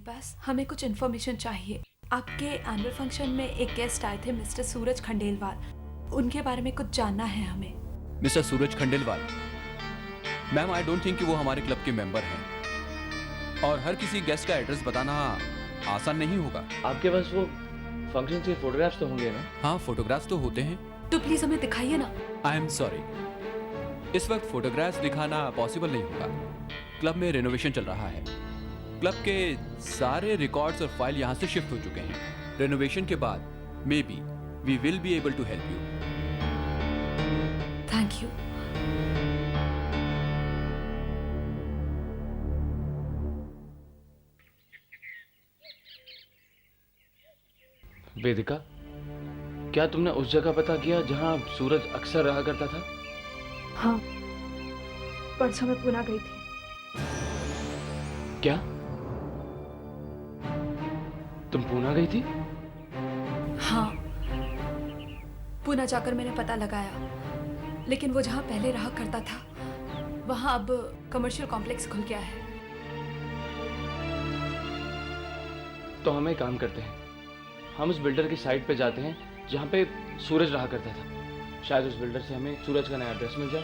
पास हमें कुछ इन्फॉर्मेशन चाहिए। आपके एनुअल फंक्शन में एक गेस्ट आए थे, मिस्टर सूरज खंडेलवाल। उनके बारे में कुछ जानना है हमें। Mister Suraj Khandelwal, ma'am I don't think कि वो हमारे क्लब के मेंबर हैं और हर किसी गेस्ट का एड्रेस बताना आसान नहीं होगा। आपके पास वो फंक्शन के फोटोग्राफ्स तो होंगे ना? हाँ, फोटोग्राफ्स तो होते हैं। तो प्लीज हमें दिखाइए ना। आई एम सॉरी, इस वक्त फोटोग्राफ्स दिखाना पॉसिबल नहीं होगा। क्लब में रेनोवेशन चल रहा है। क्लब के सारे रिकॉर्ड्स और फाइल यहाँ से शिफ्ट हो चुके हैं। रेनोवेशन के बाद maybe we will be able to help you. Thank you. Vedika, क्या तुमने उस जगह पता किया जहां सूरज अक्सर रहा करता था? हाँ, परसों मैं पुणे गई थी। क्या तुम पुणे गई थी? हाँ, पुणे जाकर मैंने पता लगाया, लेकिन वो जहाँ पहले रहा करता था वहाँ अब कमर्शियल कॉम्प्लेक्स खुल गया है। तो हम एक काम करते हैं, हम उस बिल्डर की साइट पे जाते हैं जहाँ पे सूरज रहा करता था। शायद उस बिल्डर से हमें सूरज का नया एड्रेस मिल जाए।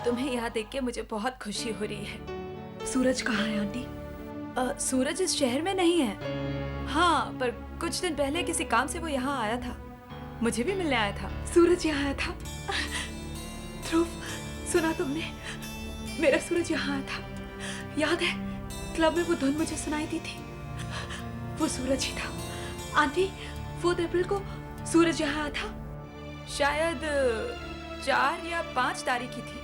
तुम्हें यहाँ देख के मुझे बहुत खुशी हो रही है। सूरज कहाँ है आंटी? सूरज इस शहर में नहीं है। हाँ, पर कुछ दिन पहले किसी काम से वो यहाँ आया था। मुझे भी मिलने आया था। सूरज यहाँ आया था। ध्रुव, सुना तुमने? मेरा सूरज यहाँ आया था। याद है क्लब में वो धुन मुझे सुनाई दी थी? वो सूरज ही था। आंटी, 4 अप्रैल को सूरज यहाँ आया था। शायद 4 या 5 तारीख की थी।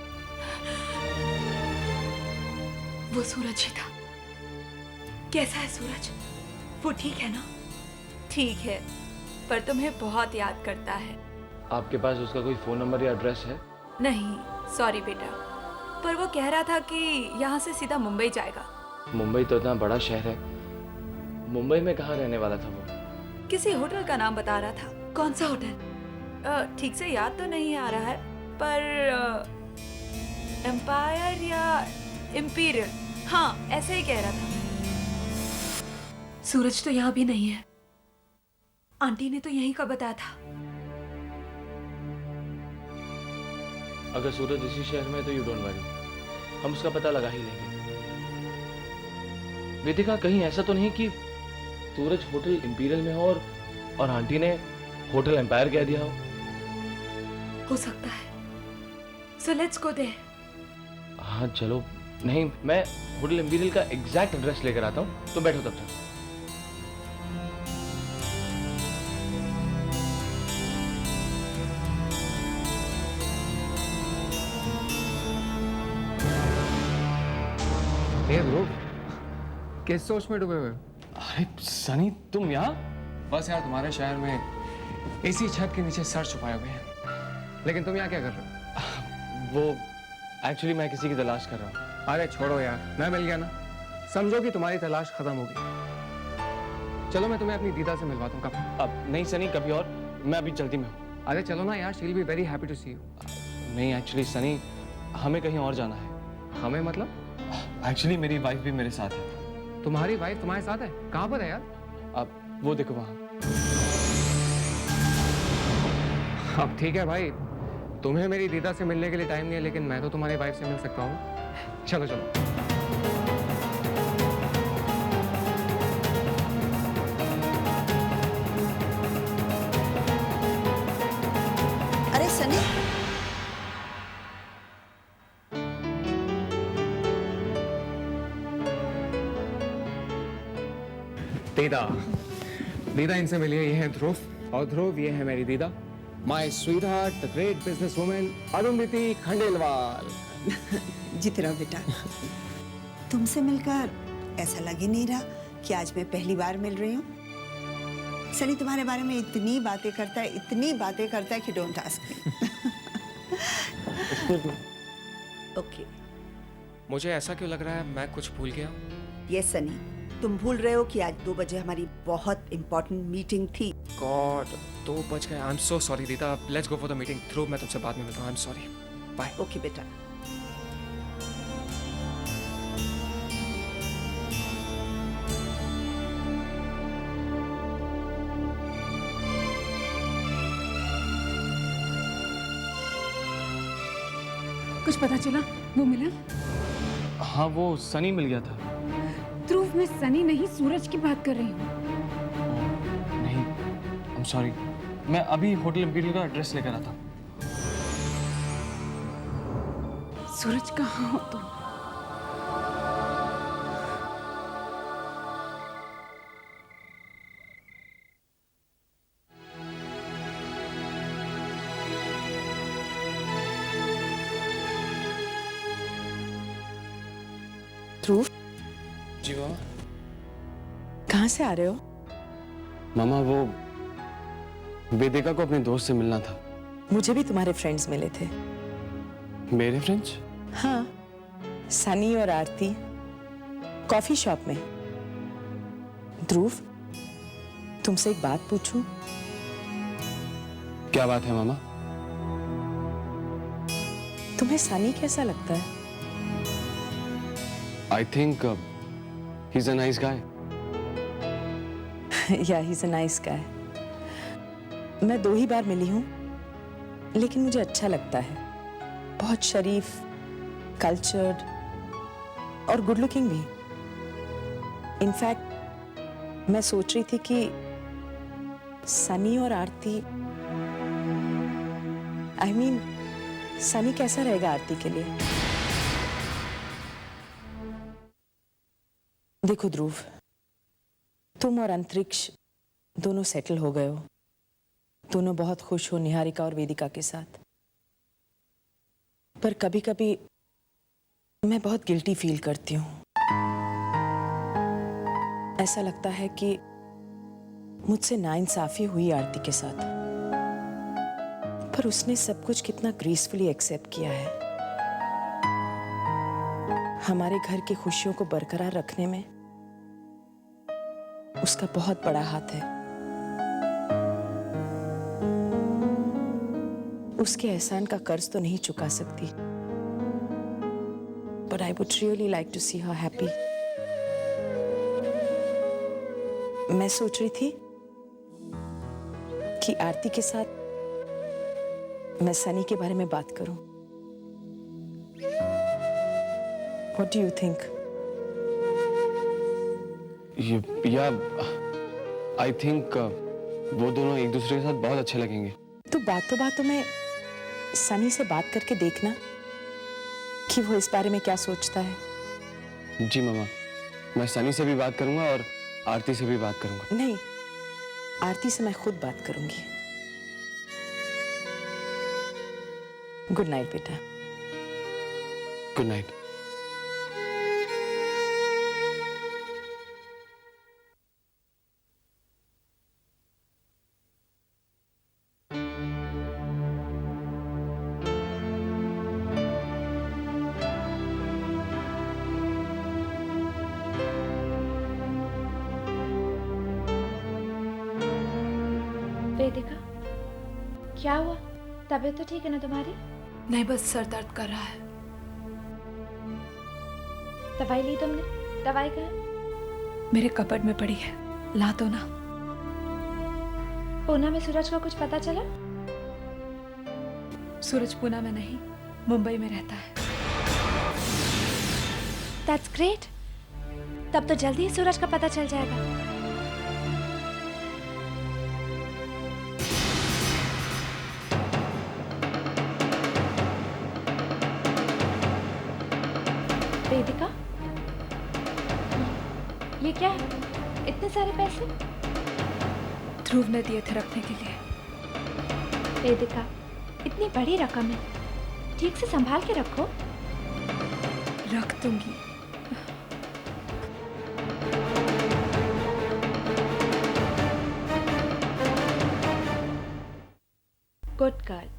वो सूरज ही था। कैसा है सूरज? वो ठीक है ना? ठीक है, पर तुम्हें बहुत याद करता है। आपके पास उसका कोई फोन नंबर या एड्रेस है? नहीं, सॉरी बेटा, पर वो कह रहा था कि यहाँ से सीधा मुंबई जाएगा। मुंबई तो इतना बड़ा शहर है। मुंबई में कहाँ रहने वाला था वो? किसी होटल का नाम बता रहा था। कौन सा होटल? ठीक से याद तो नहीं आ रहा है, पर एम्पायर या इम्पीरियल, हाँ ऐसे ही कह रहा था। सूरज तो यहाँ भी नहीं है। आंटी ने तो यहीं का बताया था। अगर सूरज इसी शहर में है तो यू डोंट वरी, हम उसका पता लगा ही लेंगे। वेदिका, कहीं ऐसा तो नहीं कि सूरज होटल इंपीरियल में हो और आंटी ने होटल एम्पायर कह दिया हो सकता है। So let's go there. हाँ चलो। नहीं, मैं होटल इंपीरियल का एग्जैक्ट एड्रेस लेकर आता हूँ, तो बैठो तब तक। किस सोच में डूबे हुए? अरे सनी, तुम यहाँ? बस यार, तुम्हारे शहर में इसी छत के नीचे सर छुपाए हुए हैं। लेकिन तुम यहाँ क्या कर रहे हो? वो एक्चुअली मैं किसी की तलाश कर रहा हूँ। अरे छोड़ो यार, मैं मिल गया ना। समझो कि तुम्हारी तलाश खत्म हो गई। चलो मैं तुम्हें अपनी दीदा से मिलवाता हूँ। कब? अब नहीं सनी, कभी और। मैं अभी जल्दी में हूँ। अरे चलो ना यार, she will be very happy to see you. नहीं एक्चुअली सनी, हमें कहीं और जाना है। हमें मतलब? एक्चुअली मेरी वाइफ भी मेरे साथ है। तुम्हारी वाइफ तुम्हारे साथ है? कहाँ पर है यार? अब वो देखो वहाँ। अब ठीक है भाई, तुम्हें मेरी दीदा से मिलने के लिए टाइम नहीं है, लेकिन मैं तो तुम्हारी वाइफ से मिल सकता हूँ। चलो चलो। सनी, दीदा, दीदा इनसे मिलिए, ये है ध्रुव, और ध्रुव ये है मेरी दीदा, my sweet heart, the great business women Arundhati Khandelwal. जीते रहो बेटा। तुमसे मिलकर ऐसा लग ही नहीं रहा कि आज मैं पहली बार मिल रही हूँ। सनी तुम्हारे बारे में इतनी बातें करता है कि डोंट आस्क मी। ओके। मुझे ऐसा क्यों लग रहा है मैं कुछ भूल गया? यस सनी, तुम भूल रहे हो कि आज 2 बजे हमारी बहुत इंपॉर्टेंट मीटिंग थी। गॉड, 2 बज गए। आई एम सो सॉरी दीदा, let's go for the meeting. Dhruv, मैं तुमसे बाद में मिलता हूँ। I am sorry, bye. Okay बेटा। कुछ पता चला? वो मिला? हाँ, वो सनी मिल गया था। ध्रुव, मैं सनी नहीं सूरज की बात कर रही हूँ। नहीं, आई एम सॉरी, मैं अभी होटल इम्पीरियल का एड्रेस लेकर आता हूँ। सूरज कहाँ हो तुम? ध्रुव, जी मामा। कहाँ से आ रहे हो? मामा, वो वेदिका को अपने दोस्त से मिलना था। मुझे भी तुम्हारे फ्रेंड्स मिले थे। मेरे फ्रेंड्स? हाँ, सनी और आरती कॉफी शॉप में। ध्रुव, तुमसे एक बात पूछूं? क्या बात है मामा? तुम्हें सनी कैसा लगता है? I think he's a nice guy. Yeah, he's a nice guy. मैं 2 ही बार मिली हूँ, लेकिन मुझे अच्छा लगता है। बहुत शरीफ, कल्चर्ड और गुड लुकिंग भी। इनफैक्ट मैं सोच रही थी कि सनी और आरती, I mean, सनी कैसा रहेगा आरती के लिए? देखो ध्रुव, तुम और अंतरिक्ष दोनों सेटल हो गए हो, दोनों बहुत खुश हो निहारिका और वेदिका के साथ। पर कभी कभी मैं बहुत गिल्टी फील करती हूँ। ऐसा लगता है कि मुझसे नाइंसाफी हुई आरती के साथ, पर उसने सब कुछ कितना ग्रेसफुली एक्सेप्ट किया है। हमारे घर की खुशियों को बरकरार रखने में उसका बहुत बड़ा हाथ है। उसके एहसान का कर्ज तो नहीं चुका सकती, but I would really like to see her happy. मैं सोच रही थी कि आरती के साथ मैं सनी के बारे में बात करूं। What do you think? या I think वो दोनों एक दूसरे के साथ बहुत अच्छे लगेंगे। तो बातों बातों में सनी से बात करके देखना कि वो इस बारे में क्या सोचता है। जी मामा, मैं सनी से भी बात करूंगा और आरती से भी बात करूंगा। नहीं, आरती से मैं खुद बात करूंगी। गुड नाइट बेटा। Good night. वेदिका, क्या हुआ? तबीयत तो ठीक है ना तुम्हारी? नहीं, बस सर दर्द कर रहा है। दवाई ली तुमने? दवाई कहाँ है? मेरे कपबोर्ड में पड़ी है, ला दो ना। पूना में सूरज का कुछ पता चला? सूरज पूना में नहीं, मुंबई में रहता है। That's great. तब तो जल्दी ही सूरज का पता चल जाएगा। वेदिका, ये क्या है? इतने सारे पैसे? ध्रुव ने दिए थे रखने के लिए। वेदिका, इतनी बड़ी रकम है, ठीक से संभाल के रखो। रख दूंगी। Good girl.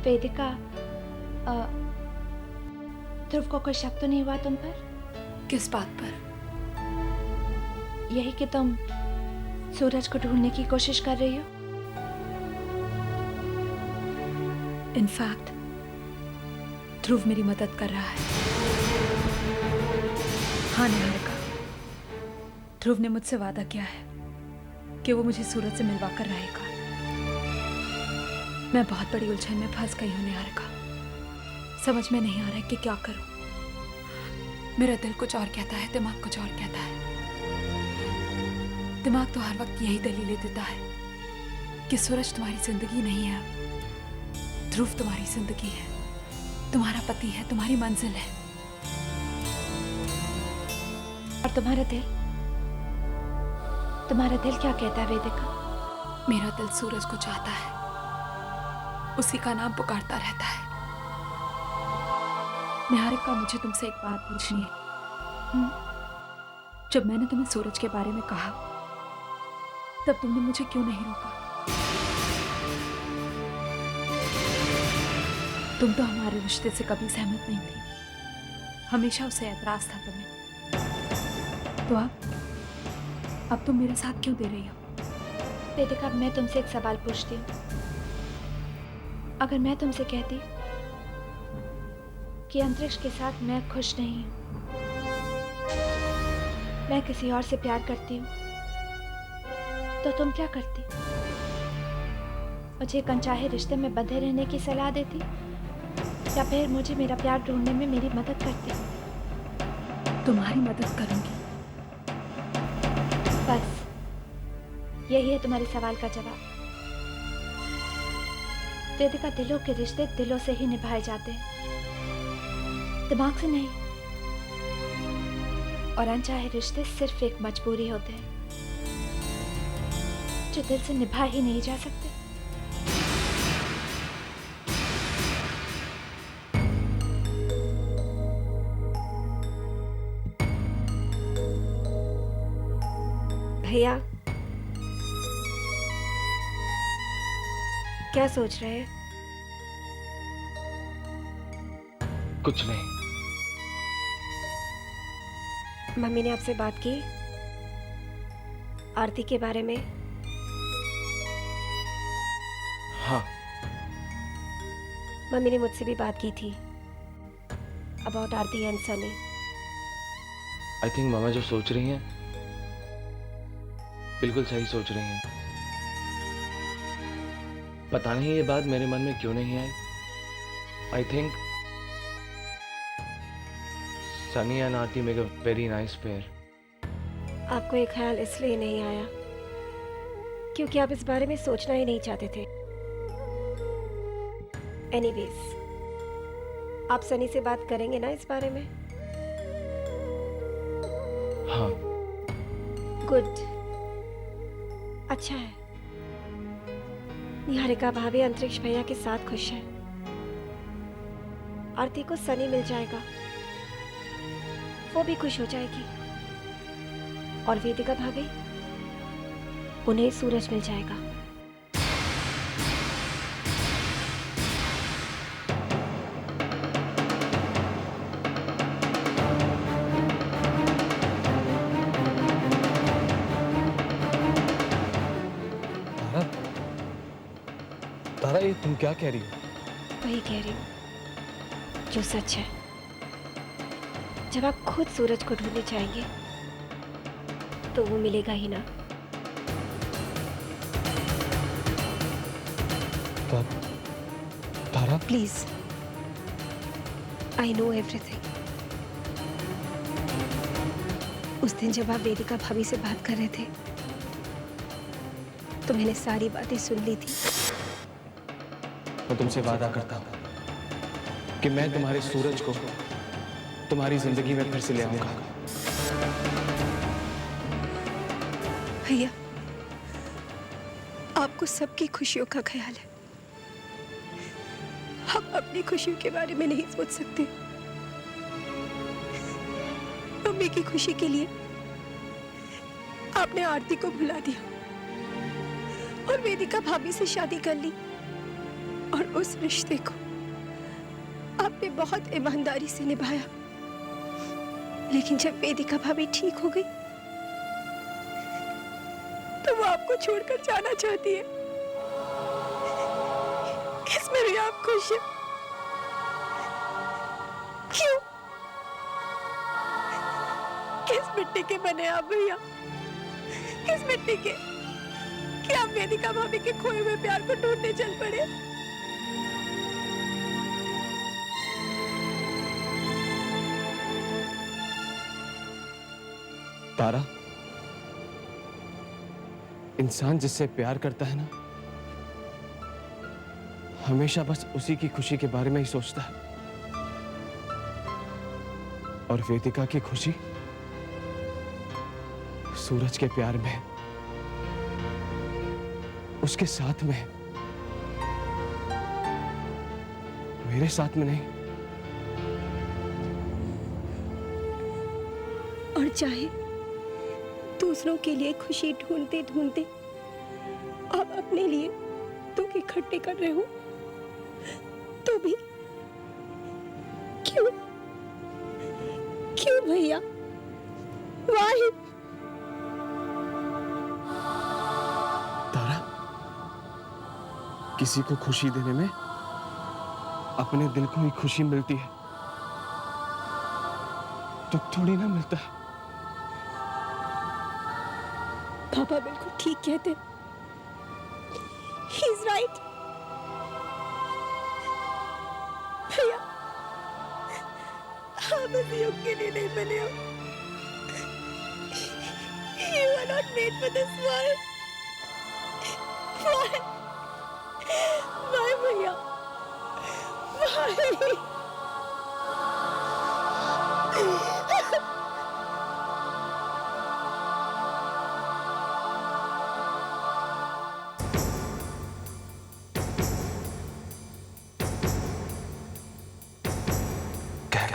वेदिका, ध्रुव को कोई शक तो नहीं हुआ तुम पर? किस बात पर? यही कि तुम सूरज को ढूंढने की कोशिश कर रही हो। इनफैक्ट ध्रुव मेरी मदद कर रहा है। हाँ निहारिका, ध्रुव ने मुझसे वादा किया है कि वो मुझे सूरज से मिलवा कर रहेगा। मैं बहुत बड़ी उलझन में फंस गई हूँ निहारिका। समझ में नहीं आ रहा है कि क्या करूं। मेरा दिल कुछ और कहता है, दिमाग कुछ और कहता है। दिमाग तो हर वक्त यही दलीलें देता है कि सूरज तुम्हारी जिंदगी नहीं है, ध्रुव तुम्हारी जिंदगी है, तुम्हारा पति है, तुम्हारी मंजिल है। और तुम्हारा दिल क्या कहता है वेदिका? मेरा दिल सूरज को चाहता है, उसी का नाम पुकारता रहता है। निहारिका, मुझे तुमसे एक बात पूछनी है। जब मैंने तुम्हें सूरज के बारे में कहा तब तुमने मुझे क्यों नहीं रोका? तुम तो हमारे रिश्ते से कभी सहमत नहीं थी, हमेशा उसे ऐतराज था तुम्हें। तो अब तुम मेरा साथ क्यों दे रही हो? वेदिका, मैं तुमसे एक सवाल पूछती हूँ। अगर मैं तुमसे कहती कि अंतरिक्ष के साथ मैं खुश नहीं हूँ, मैं किसी और से प्यार करती हूँ, तो तुम क्या करती? मुझे एक अनचाहे रिश्ते में बंधे रहने की सलाह देती या फिर मुझे मेरा प्यार ढूंढने में मेरी मदद करती? तुम्हारी मदद करूंगी। बस यही है तुम्हारे सवाल का जवाब। वेदिका, दिलों के रिश्ते दिलों से ही निभाए जाते हैं, दिमाग से नहीं। और अनचाहे रिश्ते सिर्फ एक मजबूरी होते हैं जो दिल से निभा ही नहीं जा सकते। भैया, क्या सोच रहे हैं? कुछ नहीं। मम्मी ने आपसे बात की आरती के बारे में? हाँ, मम्मी ने मुझसे भी बात की थी about Aarti and Sunny. I think मामा जो सोच रही हैं बिल्कुल सही सोच रही हैं। पता नहीं ये बात मेरे मन में क्यों नहीं आई। I think Sunny and Aarti make a very nice pair. आपको ये ख्याल इसलिए नहीं आया क्योंकि आप इस बारे में सोचना ही नहीं चाहते थे। एनीवेज, आप सनी से बात करेंगे ना इस बारे में? हाँ। गुड, अच्छा है। निहारिका भाभी अंतरिक्ष भैया के साथ खुश है। आरती को सनी मिल जाएगा, वो भी खुश हो जाएगी। और वेदिका भाभी, उन्हें सूरज मिल जाएगा। तारा, ये तुम क्या कह रही हो? वही कह रही हूँ जो सच है। जब आप खुद सूरज को ढूंढने जाएंगे तो वो मिलेगा ही ना। तारा, प्लीज, आई नो एवरीथिंग। उस दिन जब आप वेदिका भाभी से बात कर रहे थे तो मैंने सारी बातें सुन ली थी। मैं तुमसे वादा करता हूँ कि मैं तुम्हारे सूरज को तुम्हारी जिंदगी में फिर से ले आऊंगा। भैया, आपको सबकी खुशियों का ख्याल है, हम अपनी खुशियों के बारे में नहीं सोच सकते। मम्मी की खुशी के लिए आपने आरती को भुला दिया और वेदिका भाभी से शादी कर ली, और उस रिश्ते को आपने बहुत ईमानदारी से निभाया। लेकिन जब वेदिका भाभी ठीक हो गई तो वो आपको छोड़कर जाना चाहती है। इसमें भी आप खुश हैं? क्यों? किस मिट्टी के बने आप भैया? किस मिट्टी के कि आप वेदिका भाभी के खोए हुए प्यार को ढूंढने चल पड़े? तारा, इंसान जिससे प्यार करता है ना, हमेशा बस उसी की खुशी के बारे में ही सोचता है। और वेदिका की खुशी सूरज के प्यार में, उसके साथ में, मेरे साथ में नहीं। और चाहे दूसरों के लिए खुशी ढूंढते ढूंढते आप अपने लिए दुख इकट्ठे कर रहे हो, तो भी क्यों? क्यों भैया? वाही तारा, किसी को खुशी देने में अपने दिल को ही खुशी मिलती है, दुख थोड़ी ना मिलता है। पापा बिल्कुल ठीक कहते, ही इज राइट। भैया, आप इस युग के लिए नहीं बने हो। You are not made for this world. Why? Why, भैया? Why?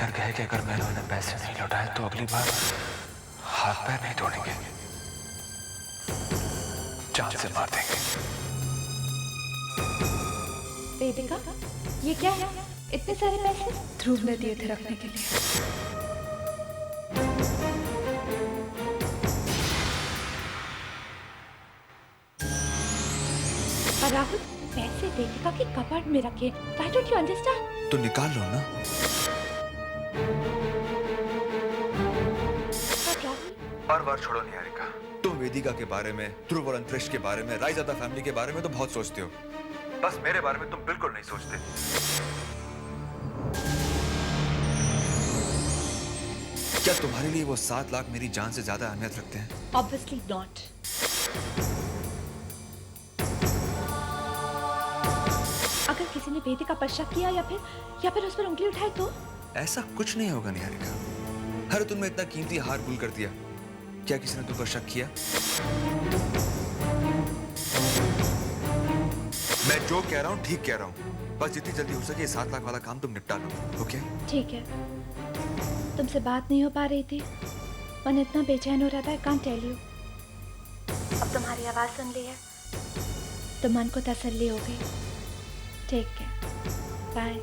कह के अगर मैंने उन्हें पैसे नहीं लौटाए तो अगली बार हाथ पैर नहीं तोड़ेंगे, जान से मार देंगे। वेदिका, ये क्या है? इतने सारे पैसे ध्रुव ने दिए थे रखने के लिए। और राहुल, पैसे वेदिका के कपबोर्ड में रखे। Why don't you understand? तो निकाल लो ना। बार बार छोड़ो निहारिका, तुम वेदिका के बारे में, ध्रुव और अंतरिक्ष के बारे में, रायजादा फैमिली के बारे में तो बहुत सोचते हो, बस मेरे बारे में तुम बिल्कुल नहीं सोचते। क्या तुम्हारे लिए वो 7 लाख मेरी जान से ज्यादा अहमियत रखते हैं? Obviously not. अगर किसी ने वेदिका पर शक किया या फिर उस पर उंगली उठाई तो? ऐसा कुछ नहीं होगा निहारिका। अरे तुमने इतना कीमती हार भूल कर दिया, क्या किसी ने तुम पर शक किया? मैं जो कह रहा हूँ ठीक कह रहा हूँ, बस जितनी जल्दी हो सके 7 लाख वाला काम तुम निपटा लो, ओके? ठीक है। तुमसे बात नहीं हो पा रही थी, मन इतना बेचैन हो रहा था, I can't tell you। अब तुम्हारी आवाज सुन ली है तो मन को तसल्ली हो गई। ठीक है, बाय।